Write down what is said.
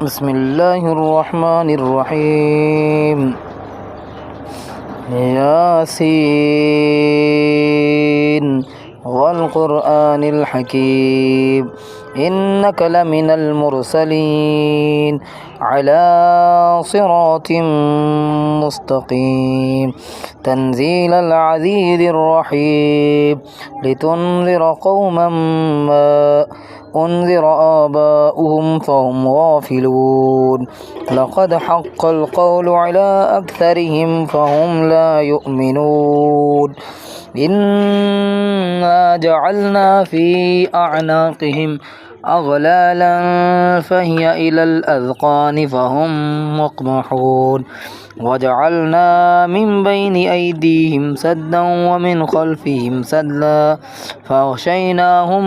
بسم الله الرحمن الرحيم ياسين والقرآن الحكيم إنك لمن المرسلين على صراط مستقيم تنزيل العزيز الرحيم لتنذر قوما ما أنذر آباؤهم فهم غافلون لقد حق القول على أكثرهم فهم لا يؤمنون إنا جعلنا في أعناقهم أغلالا فهي إلى الأذقان فهم مقمحون وجعلنا من بين أيديهم سدا ومن خلفهم سدا فأغشيناهم